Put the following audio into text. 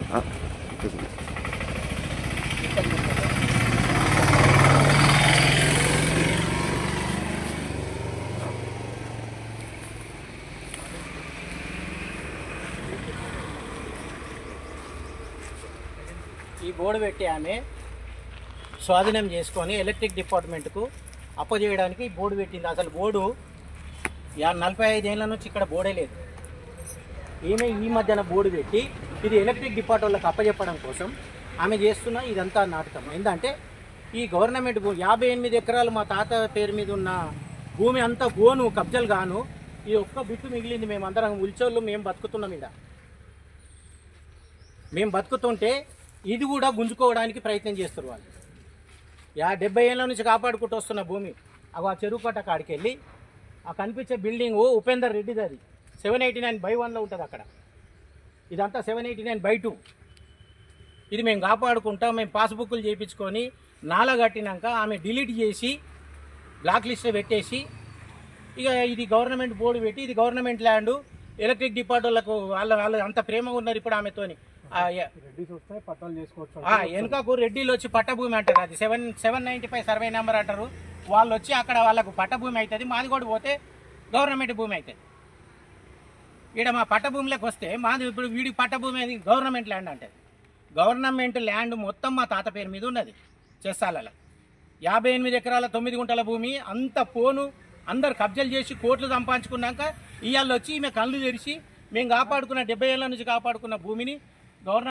ఈ బోర్డు పెట్టి ఆమె స్వాధీనం చేసుకొని ఎలక్ట్రిక్ డిపార్ట్మెంట్కు అప్పజేయడానికి బోర్డు పెట్టింది. అసలు బోర్డు 45 ఏళ్ళ నుంచి ఇక్కడ బోర్డే లేదు. ఈమె ఈ మధ్యన బోర్డు పెట్టి ఇది ఎలక్ట్రిక్ డిపార్ట్ వాళ్ళకి అప్పచెప్పడం కోసం ఆమె చేస్తున్న ఇదంతా నాటకం. ఏంటంటే ఈ గవర్నమెంట్ 58 ఎకరాలు మా తాత పేరు మీద ఉన్న భూమి అంతా గోను కబ్జలు గాను ఈ ఒక్క బిట్టు మిగిలింది. మేమందరం ఉల్చోళ్ళు మేము బతుకుతున్నాం. ఇక్కడ మేము బతుకుతుంటే ఇది కూడా గుంజుకోవడానికి ప్రయత్నం చేస్తారు వాళ్ళు. 70 ఏళ్ళ నుంచి కాపాడుకుంటూ వస్తున్న భూమి ఆ చెరువు కట్ట కాడికి వెళ్ళి ఆ కనిపించే బిల్డింగు ఉపేందర్ రెడ్డిది. అది 789/1లో ఉంటుంది అక్కడ. ఇదంతా 789/2. ఇది మేము కాపాడుకుంటా మేము పాస్బుక్లు చేయించుకొని నాలా కట్టినాక ఆమె డిలీట్ చేసి బ్లాక్ లిస్ట్లో పెట్టేసి ఇక ఇది గవర్నమెంట్ బోర్డు పెట్టి ఇది గవర్నమెంట్ ల్యాండ్ ఎలక్ట్రిక్ డిపార్ట్ వాళ్ళకు వాళ్ళు అంత ప్రేమగా ఉన్నారు. ఇప్పుడు ఆమెతోని వెనుకకు రెడ్డిలు వచ్చి పట్టభూమి అంటారు. అది 795 సర్వే నెంబర్ అంటారు. వాళ్ళు వచ్చి అక్కడ వాళ్ళకు పట్టభూమి అవుతుంది. మాది కూడా పోతే గవర్నమెంట్ భూమి అవుతుంది. ఇక్కడ మా పట్టభూమిలోకి వస్తే మాది ఇప్పుడు వీడి పట్టభూమి అది గవర్నమెంట్ ల్యాండ్ అంటది. గవర్నమెంట్ ల్యాండ్ మొత్తం మా తాత పేరు మీద ఉన్నది. చేస్తాలలో 58 ఎకరాల 9 గుంటల భూమి అంత పోను అందరు కబ్జాలు చేసి కోట్లు సంపాదించుకున్నాక ఇవాళ వచ్చి ఈమె కళ్ళు తెరిచి మేము కాపాడుకున్న 70 ఏళ్ళ నుంచి కాపాడుకున్న భూమిని గవర్నమెంట్